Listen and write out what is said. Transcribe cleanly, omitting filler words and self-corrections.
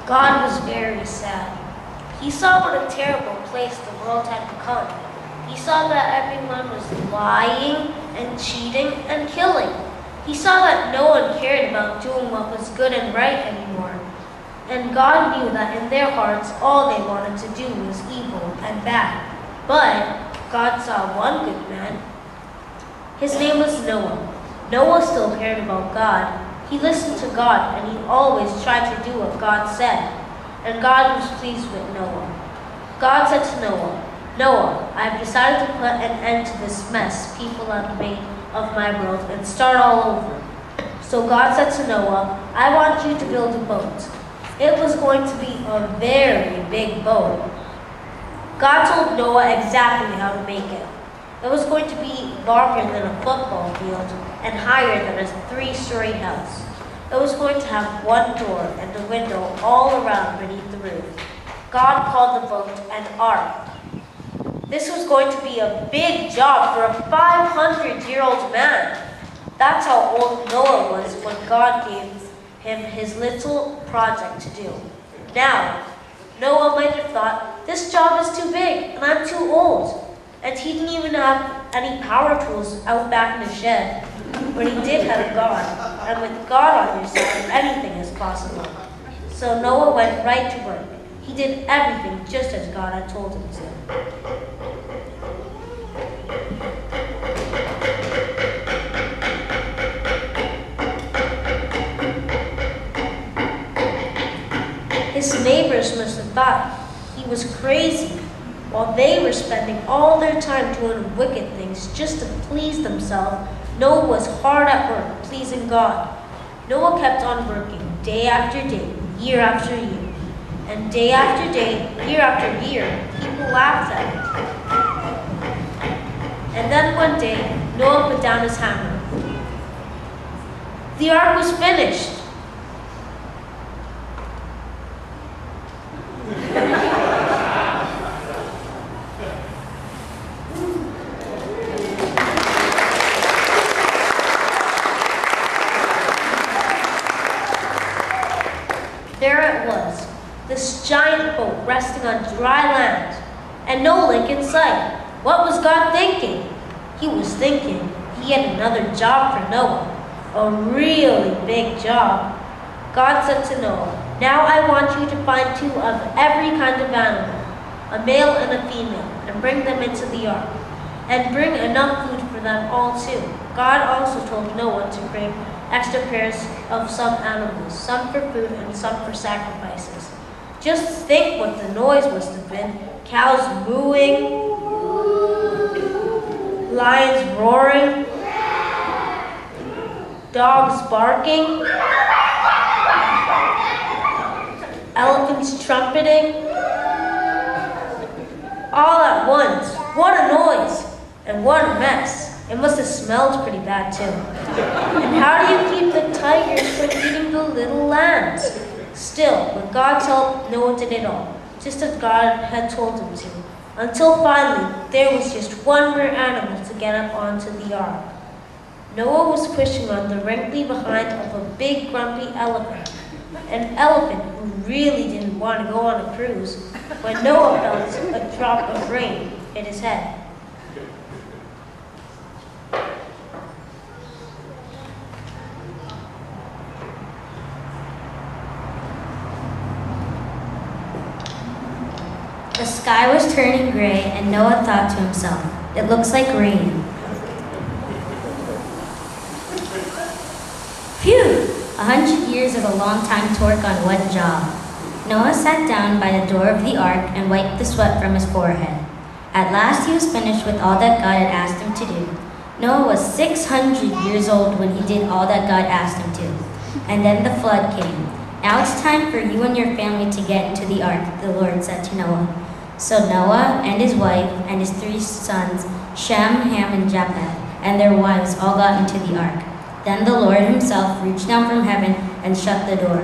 God was very sad. He saw what a terrible place the world had become. He saw that everyone was lying and cheating and killing. He saw that no one cared about doing what was good and right anymore. And God knew that in their hearts all they wanted to do was evil and bad. But God saw one good man. His name was Noah. Noah still cared about God. He listened to God and he always tried to do what God said. And God was pleased with Noah. God said to Noah, "Noah, I have decided to put an end to this mess people have made of my world and start all over." So God said to Noah, "I want you to build a boat." It was going to be a very big boat. God told Noah exactly how to make it. It was going to be longer than a football field and higher than a 3-story house. It was going to have one door and a window all around beneath the roof. God called the boat an ark. This was going to be a big job for a 500-year-old man. That's how old Noah was when God gave him his little project to do. Now, Noah might have thought, this job is too big and I'm too old. And he didn't even have any power tools out back in the shed. But he did have God, and with God on your side, anything is possible. So Noah went right to work. He did everything just as God had told him to. His neighbors must have thought he was crazy, while they were spending all their time doing wicked things just to please themselves. Noah was hard at work, pleasing God. Noah kept on working, day after day, year after year. And day after day, year after year, people laughed at him. And then one day, Noah put down his hammer. The ark was finished. There it was, this giant boat resting on dry land, and no lake in sight. What was God thinking? He was thinking he had another job for Noah, a really big job. God said to Noah, "Now I want you to find 2 of every kind of animal, a male and a female, and bring them into the ark, and bring enough food for them all too." God also told Noah to bring extra pairs of some animals, some for food and some for sacrifices. Just think what the noise must have been. Cows mooing, lions roaring, dogs barking, elephants trumpeting, all at once. What a noise, and what a mess. It must have smelled pretty bad too. And how do you keep the tigers from eating the little lambs? Still, with God's help, Noah did it all, just as God had told him to, until finally there was just one more animal to get up onto the ark. Noah was pushing on the wrinkly behind of a big grumpy elephant, an elephant who really didn't want to go on a cruise, when Noah felt a drop of rain hit his head. The sky was turning gray, and Noah thought to himself, "It looks like rain." Phew! 100 years is a long time to work on one job. Noah sat down by the door of the ark and wiped the sweat from his forehead. At last he was finished with all that God had asked him to do. Noah was 600 years old when he did all that God asked him to. And then the flood came. "Now it's time for you and your family to get into the ark," the Lord said to Noah. So Noah and his wife and his 3 sons, Shem, Ham, and Japheth, and their wives all got into the ark. Then the Lord himself reached down from heaven and shut the door.